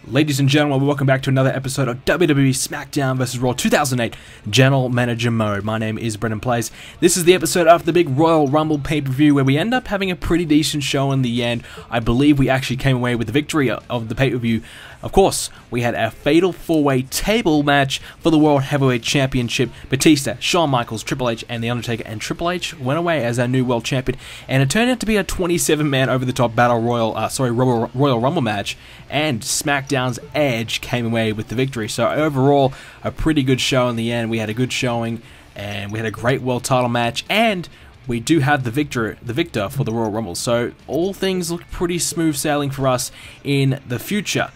Ladies and gentlemen, welcome back to another episode of WWE Smackdown vs. Raw 2008 General Manager Mode. My name is BrendenPlayz. This is the episode after the big Royal Rumble pay-per-view where we end up having a pretty decent show in the end. I believe we actually came away with the victory of the pay-per-view. Of course, we had a fatal four-way table match for the World Heavyweight Championship. Batista, Shawn Michaels, Triple H, and The Undertaker. And Triple H went away as our new World Champion. And it turned out to be a 27-man over-the-top Royal Rumble match. And SmackDown's Edge came away with the victory. So overall, a pretty good show in the end. We had a good showing, and we had a great world title match. And we do have the victor for the Royal Rumble. So all things look pretty smooth sailing for us in the future.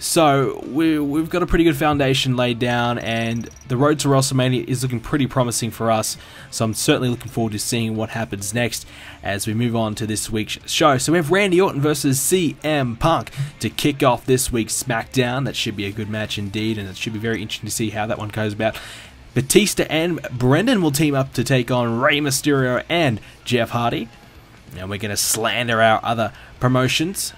So we've got a pretty good foundation laid down, and the road to WrestleMania is looking pretty promising for us. So I'm certainly looking forward to seeing what happens next as we move on to this week's show. So we have Randy Orton versus CM Punk to kick off this week's SmackDown. That should be a good match indeed, and it should be very interesting to see how that one goes about. Batista and Brendan will team up to take on Rey Mysterio and Jeff Hardy. And we're going to slander our other promotions.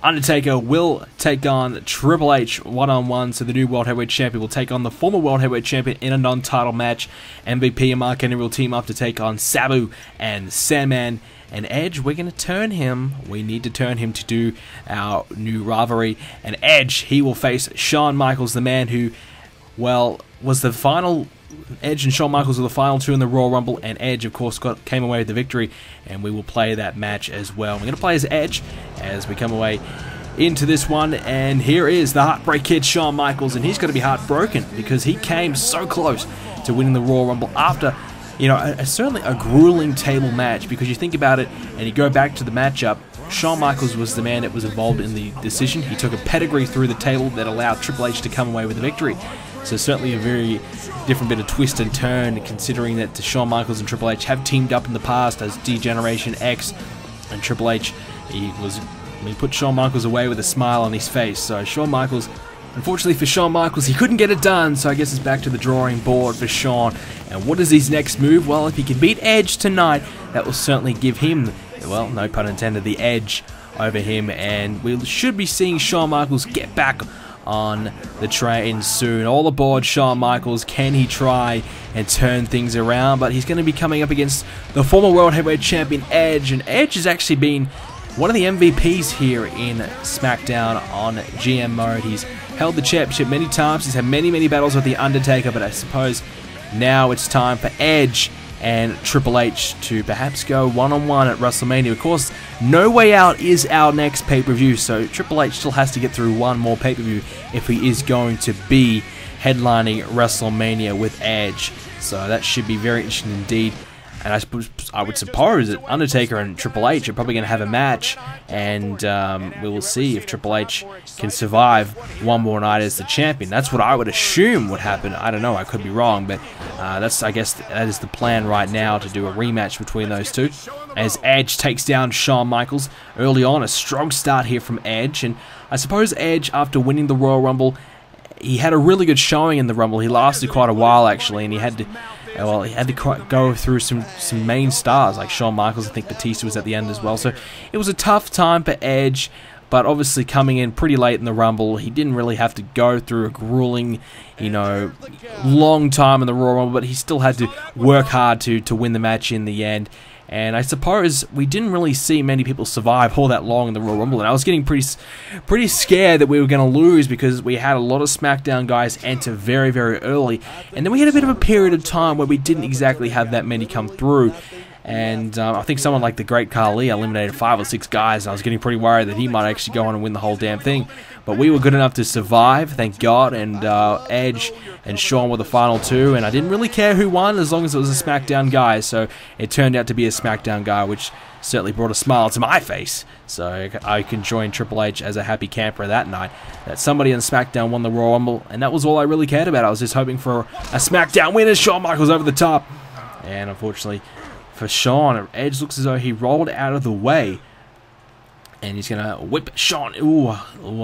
Undertaker will take on Triple H one-on-one, so the new World Heavyweight Champion will take on the former World Heavyweight Champion in a non-title match. MVP and Mark Henry will team up to take on Sabu and Sandman. And Edge, we need to turn him to do our new rivalry. And Edge, he will face Shawn Michaels, the man who, well, was the final. Edge and Shawn Michaels were the final two in the Royal Rumble, and Edge, of course, came away with the victory, and we will play that match as well. We're going to play as Edge as we come away into this one, and here is the Heartbreak Kid, Shawn Michaels, and he's going to be heartbroken because he came so close to winning the Royal Rumble after, you know, certainly a grueling table match, because you think about it and you go back to the matchup. Shawn Michaels was the man that was involved in the decision. He took a pedigree through the table that allowed Triple H to come away with the victory. So certainly a very different bit of twist and turn, considering that Shawn Michaels and Triple H have teamed up in the past as D-Generation X, and Triple H, he put Shawn Michaels away with a smile on his face. So Shawn Michaels, unfortunately for Shawn Michaels, he couldn't get it done, so I guess it's back to the drawing board for Shawn. And what is his next move? Well, if he can beat Edge tonight, that will certainly give him, well, no pun intended, the edge over him, and we should be seeing Shawn Michaels get back on the train soon. All aboard Shawn Michaels. Can he try and turn things around? But he's going to be coming up against the former World Heavyweight Champion Edge, and Edge has actually been one of the MVPs here in SmackDown on GM mode. He's held the championship many times. He's had many battles with The Undertaker, but I suppose now it's time for Edge and Triple H to perhaps go one-on-one at WrestleMania. Of course, No Way Out is our next pay-per-view, so Triple H still has to get through one more pay-per-view if he is going to be headlining WrestleMania with Edge. So that should be very interesting indeed. And I would suppose that Undertaker and Triple H are probably going to have a match, and we will see if Triple H can survive one more night as the champion. That's what I would assume would happen. I don't know, I could be wrong, but I guess that is the plan right now, to do a rematch between those two. As Edge takes down Shawn Michaels early on, a strong start here from Edge, and I suppose Edge, after winning the Royal Rumble, he had a really good showing in the Rumble. He lasted quite a while actually, and he had to go through some main stars like Shawn Michaels. I think Batista was at the end as well. So it was a tough time for Edge, but obviously coming in pretty late in the Rumble, he didn't really have to go through a grueling, long time in the Royal Rumble, but he still had to work hard to win the match in the end. And I suppose we didn't really see many people survive all that long in the Royal Rumble, and I was getting pretty scared that we were going to lose, because we had a lot of SmackDown guys enter very early, and then we had a bit of a period of time where we didn't exactly have that many come through. And I think someone like the Great Khali eliminated 5 or 6 guys, and I was getting pretty worried that he might actually go on and win the whole damn thing. But we were good enough to survive, thank God, and Edge and Shawn were the final two, and I didn't really care who won as long as it was a SmackDown guy. So it turned out to be a SmackDown guy, which certainly brought a smile to my face. So I can join Triple H as a happy camper that night, that somebody on SmackDown won the Royal Rumble, and that was all I really cared about. I was just hoping for a SmackDown win as Shawn Michaels over the top. And unfortunately for Shawn, Edge looks as though he rolled out of the way, And he's going to whip Shawn. Ooh, I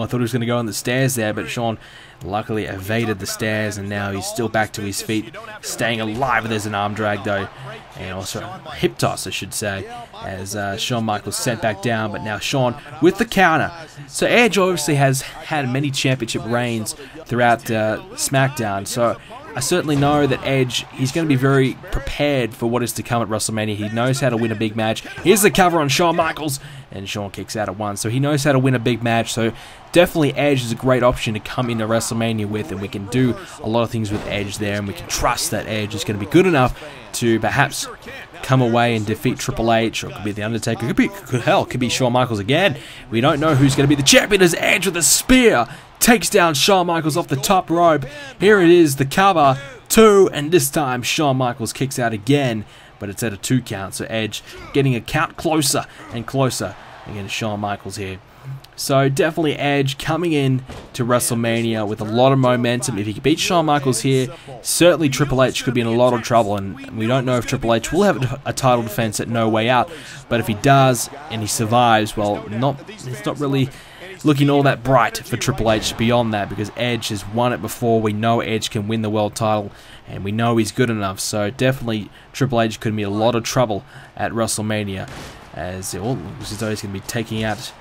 thought he was going to go on the stairs there, but Shawn luckily evaded the stairs, and now he's still back to his feet, staying alive. There's an arm drag, though, and also a hip toss, I should say, as Shawn Michaels sent back down, but now Shawn with the counter. So Edge obviously has had many championship reigns throughout SmackDown, so I certainly know that Edge, he's going to be very prepared for what is to come at WrestleMania. He knows how to win a big match. Here's the cover on Shawn Michaels, and Shawn kicks out at one. So he knows how to win a big match. So definitely Edge is a great option to come into WrestleMania with, and we can do a lot of things with Edge there, and we can trust that Edge is going to be good enough to perhaps come away and defeat Triple H, or it could be The Undertaker. It could be Shawn Michaels again. We don't know who's going to be the champion as Edge with a spear takes down Shawn Michaels off the top rope. Here it is, the cover, 2, and this time Shawn Michaels kicks out again, but it's at a 2 count, so Edge getting a count closer and closer against Shawn Michaels here. So definitely Edge coming in to WrestleMania with a lot of momentum. If he can beat Shawn Michaels here, certainly Triple H could be in a lot of trouble, and we don't know if Triple H will have a title defense at No Way Out, but if he does and he survives, well, it's not really looking all that bright for Triple H beyond that, because Edge has won it before. We know Edge can win the world title, and we know he's good enough, so definitely Triple H could be in a lot of trouble at WrestleMania, as it looks as though he's going to be taking out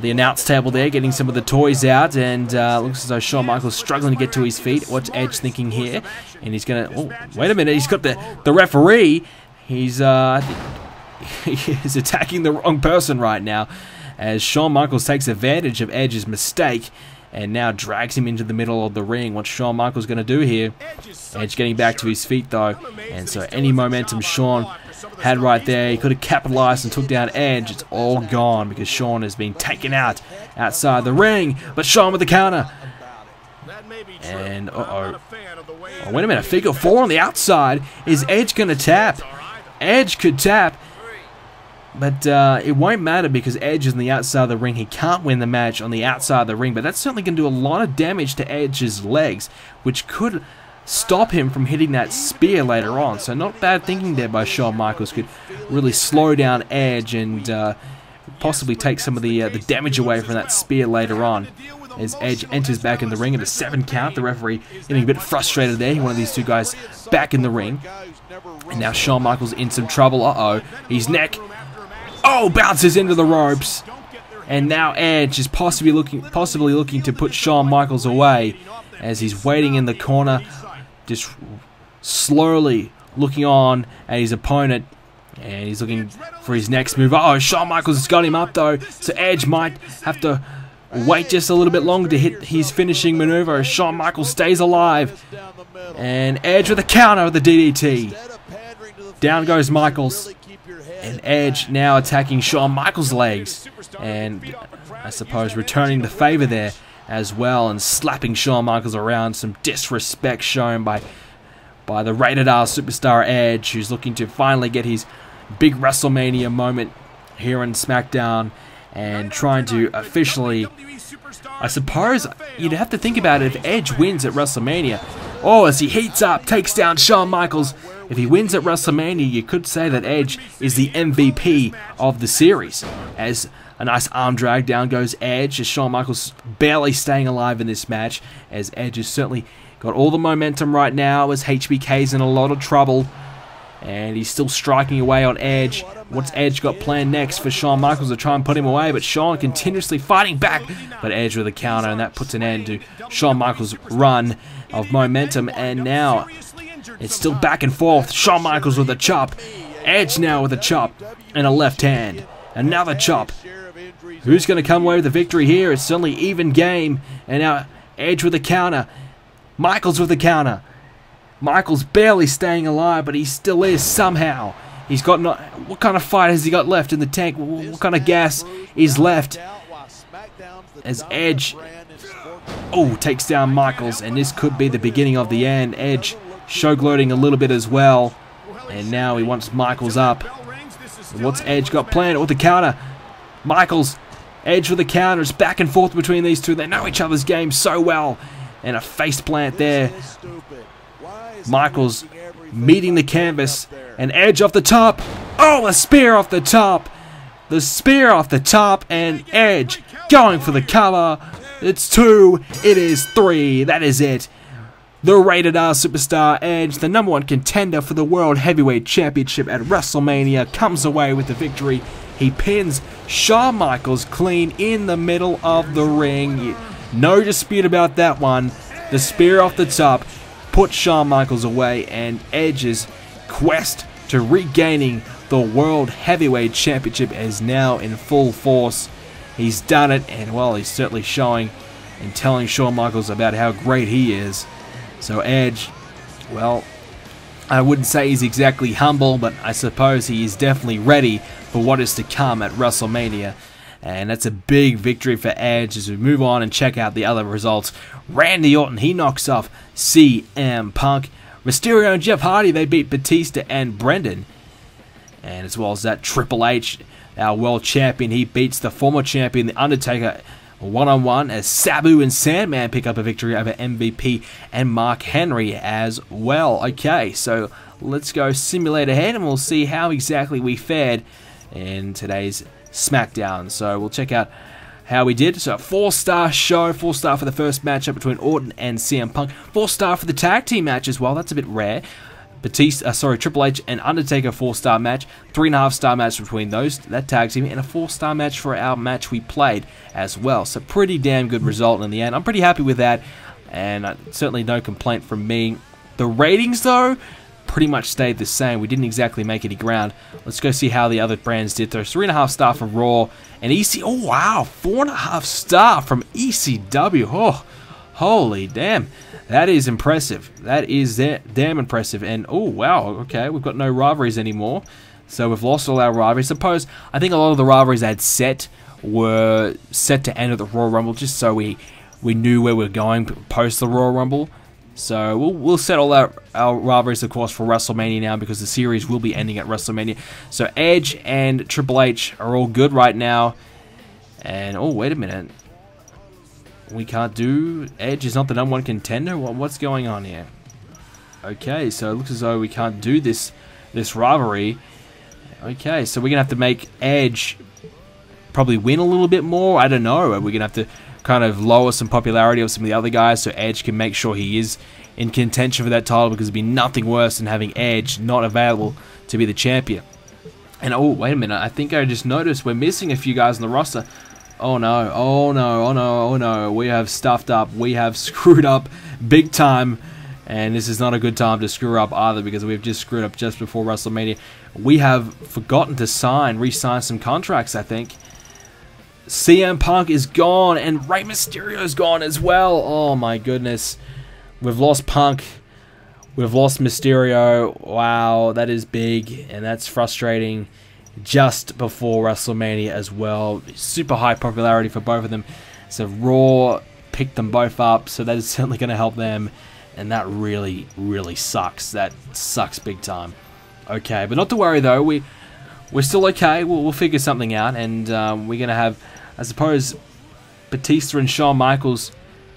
the announce table there, getting some of the toys out, and looks as though Shawn Michaels struggling to get to his feet. What's Edge thinking here? And he's going to... Oh, wait a minute, he's got the referee. He's he's attacking the wrong person right now, as Shawn Michaels takes advantage of Edge's mistake and now drags him into the middle of the ring. What's Shawn Michaels going to do here? Edge getting back to his feet, though, and so any momentum Shawn had right there, he could have capitalized and took down Edge. It's all gone because Shawn has been taken out outside the ring, but Shawn with the counter. And, oh, wait a minute, figure 4 on the outside. Is Edge going to tap? Edge could tap, but it won't matter because Edge is on the outside of the ring. He can't win the match on the outside of the ring, but that's certainly going to do a lot of damage to Edge's legs, which could stop him from hitting that spear later on. So not bad thinking there by Shawn Michaels. Could really slow down Edge and possibly take some of the damage away from that spear later on. As Edge enters back in the ring at a 7 count, the referee getting a bit frustrated there. He wanted these two guys back in the ring. And now Shawn Michaels in some trouble. Uh-oh. His neck, bounces into the ropes. And now Edge is possibly looking to put Shawn Michaels away, as he's waiting in the corner, just slowly looking on at his opponent, and he's looking for his next move. Oh, Shawn Michaels has got him up though, so Edge might have to wait just a little bit longer to hit his finishing maneuver as Shawn Michaels stays alive. And Edge with a counter with the DDT. Down goes Michaels, and Edge now attacking Shawn Michaels' legs, and I suppose returning the favor there as well, and slapping Shawn Michaels around. Some disrespect shown by the rated R superstar Edge, who's looking to finally get his big WrestleMania moment here in SmackDown, and trying to officially, I suppose you'd have to think about it, if Edge wins at WrestleMania, as he heats up, takes down Shawn Michaels. If he wins at WrestleMania, you could say that Edge is the MVP of the series, as a nice arm drag, down goes Edge, as Shawn Michaels barely staying alive in this match, as Edge has certainly got all the momentum right now, as HBK's in a lot of trouble, and he's still striking away on Edge. What's Edge got planned next for Shawn Michaels to try and put him away? But Shawn continuously fighting back, but Edge with a counter, and that puts an end to Shawn Michaels' run of momentum, and now it's still back and forth. Shawn Michaels with a chop, Edge now with a chop and a left hand, another chop. Who's going to come away with the victory here? It's certainly even game, and now Edge with a counter, Michaels with a counter. Michaels barely staying alive, but he still is somehow. He's got what kind of fight has he got left in the tank? What kind of gas is left? As Edge takes down Michaels, and this could be the beginning of the end. Edge show gloating a little bit as well, and now he wants Michaels up. And what's Edge got planned with the counter? Michaels, Edge with the counter. It's back and forth between these two. They know each other's game so well, and a face plant there. Michaels meeting the canvas, and Edge off the top. A spear off the top. The spear off the top, and Edge going for the cover. It's 2. It is 3. That is it. The Rated R Superstar Edge, the #1 contender for the World Heavyweight Championship at WrestleMania, comes away with the victory. He pins Shawn Michaels clean in the middle of the ring. No dispute about that one. The spear off the top put Shawn Michaels away, and Edge's quest to regaining the World Heavyweight Championship is now in full force. He's done it, and well, he's certainly showing and telling Shawn Michaels about how great he is. So Edge, well, I wouldn't say he's exactly humble, but I suppose he is definitely ready for what is to come at WrestleMania. And that's a big victory for Edge as we move on and check out the other results. Randy Orton, he knocks off CM Punk. Mysterio and Jeff Hardy, they beat Batista and Brendan. And as well as that, Triple H, our world champion, he beats the former champion, The Undertaker, one-on-one, as Sabu and Sandman pick up a victory over MVP and Mark Henry as well. Okay, so let's go simulate ahead and we'll see how exactly we fared in today's SmackDown. So we'll check out how we did. So a 4-star show, 4-star for the first matchup between Orton and CM Punk, 4-star for the tag team match as well. That's a bit rare. Triple H and Undertaker 4-star match, 3.5-star match between that tag team, and a 4-star match for our match we played as well. So pretty damn good result in the end. I'm pretty happy with that, and certainly no complaint from me. The ratings though, pretty much stayed the same. We didn't exactly make any ground. Let's go see how the other brands did. There's 3.5-star from Raw and EC. Oh wow, 4.5-star from ECW. Oh, holy damn. That is impressive. That is damn impressive. And oh wow, okay, we've got no rivalries anymore. So we've lost all our rivalries. I think a lot of the rivalries I had set were set to end at the Royal Rumble, just so we knew where we're going post the Royal Rumble. So we'll set all our rivalries, of course, for WrestleMania now, because the series will be ending at WrestleMania. So Edge and Triple H are all good right now. And oh, wait a minute. We can't do... Edge is not the #1 contender? What's going on here? Okay, so it looks as though we can't do this rivalry. Okay, so we're going to have to make Edge probably win a little bit more. I don't know. We're going to have to kind of lower some popularity of some of the other guys so Edge can make sure he is in contention for that title, because it'd be nothing worse than having Edge not available to be the champion. And oh, wait a minute. I think I just noticed we're missing a few guys on the roster. Oh no, oh no, oh no, oh no, we have stuffed up, we have screwed up big time, and this is not a good time to screw up either, because we've just screwed up just before WrestleMania. We have forgotten to re-sign some contracts, I think. CM Punk is gone, and Rey Mysterio is gone as well. Oh my goodness. We've lost Punk, we've lost Mysterio. Wow, that is big, and that's frustrating. Just before WrestleMania as well. Super high popularity for both of them. So Raw picked them both up, so that is certainly going to help them. And that really, really sucks. That sucks big time. Okay, but not to worry though. We're still okay. We'll figure something out, and we're going to have, I suppose, Batista and Shawn Michaels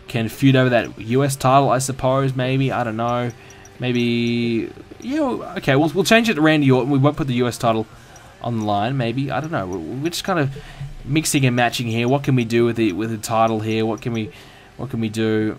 can feud over that US title, I suppose, maybe. I don't know. Maybe, yeah, okay, we'll change it to Randy Orton. We won't put the US title on the line, maybe. I don't know. We're just kind of mixing and matching here. What can we do with the title here? What can we do?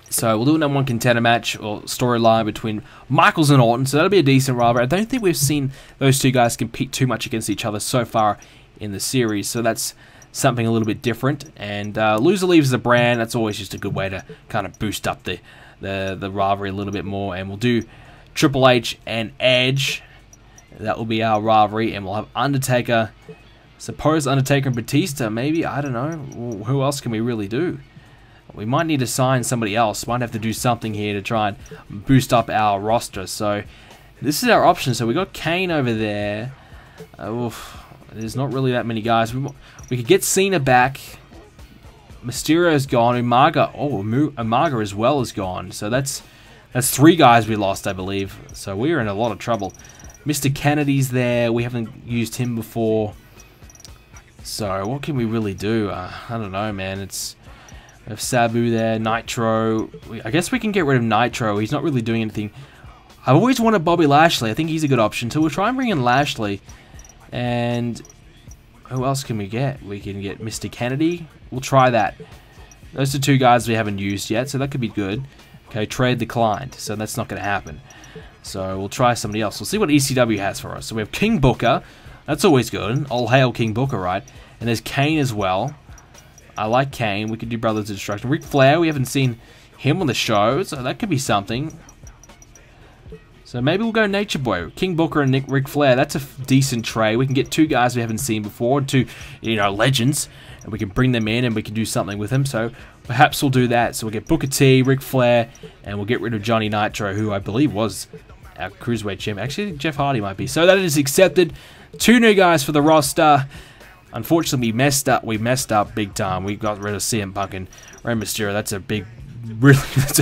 So we'll do a #1 contender match or storyline between Michaels and Orton. So that'll be a decent rivalry. I don't think we've seen those two guys compete too much against each other so far in the series. So that's something a little bit different. And loser leaves the brand. That's always just a good way to kind of boost up the rivalry a little bit more. And we'll do Triple H and Edge. That will be our rivalry, and we'll have Undertaker. Suppose Undertaker and Batista, maybe. I don't know. Who else can we really do? We might need to sign somebody else. Might have to do something here to try and boost up our roster. So this is our option. So we got Kane over there. There's not really that many guys. We could get Cena back. Mysterio's gone. Umaga as well is gone. So that's 3 guys we lost, I believe. So we're in a lot of trouble. Mr. Kennedy's there. We haven't used him before. So what can we really do? I don't know, man. We have Sabu there. Nitro. I guess we can get rid of Nitro. He's not really doing anything. I've always wanted Bobby Lashley. I think he's a good option. So we'll try and bring in Lashley. And Who else can we get? We can get Mr. Kennedy. We'll try that. Those are two guys we haven't used yet, so that could be good. Okay, trade declined, so that's not going to happen. So we'll try somebody else. We'll see what ECW has for us. So we have King Booker. That's always good. All hail King Booker, right? And there's Kane as well. I like Kane. We could do Brothers of Destruction. Ric Flair, we haven't seen him on the show, so that could be something. So maybe we'll go Nature Boy. King Booker and Ric Flair. That's a decent trade. We can get two guys we haven't seen before, two, legends, and we can bring them in and we can do something with them. So perhaps we'll do that. So we'll get Booker T, Ric Flair, and we'll get rid of Johnny Nitro, who I believe was our Cruiserweight champion. Actually, Jeff Hardy might be. So that is accepted. Two new guys for the roster. Unfortunately, we messed up big time. We got rid of CM Punk and Rey Mysterio. That's a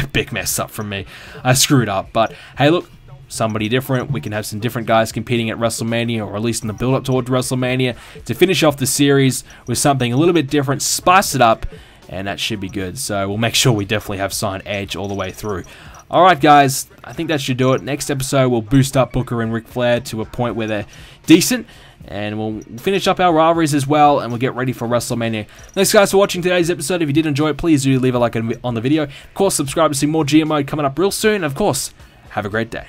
big mess up from me. I screwed up. But hey, look. Somebody different. We can have some different guys competing at WrestleMania, or at least in the build-up towards WrestleMania, to finish off the series with something a little bit different, spice it up, and that should be good. So we'll make sure we definitely have signed Edge all the way through. Alright guys, I think that should do it. Next episode we'll boost up Booker and Ric Flair to a point where they're decent, and we'll finish up our rivalries as well, and we'll get ready for WrestleMania. Thanks guys for watching today's episode. If you did enjoy it, please do leave a like on the video. Of course, subscribe to see more GMO coming up real soon. Of course, have a great day.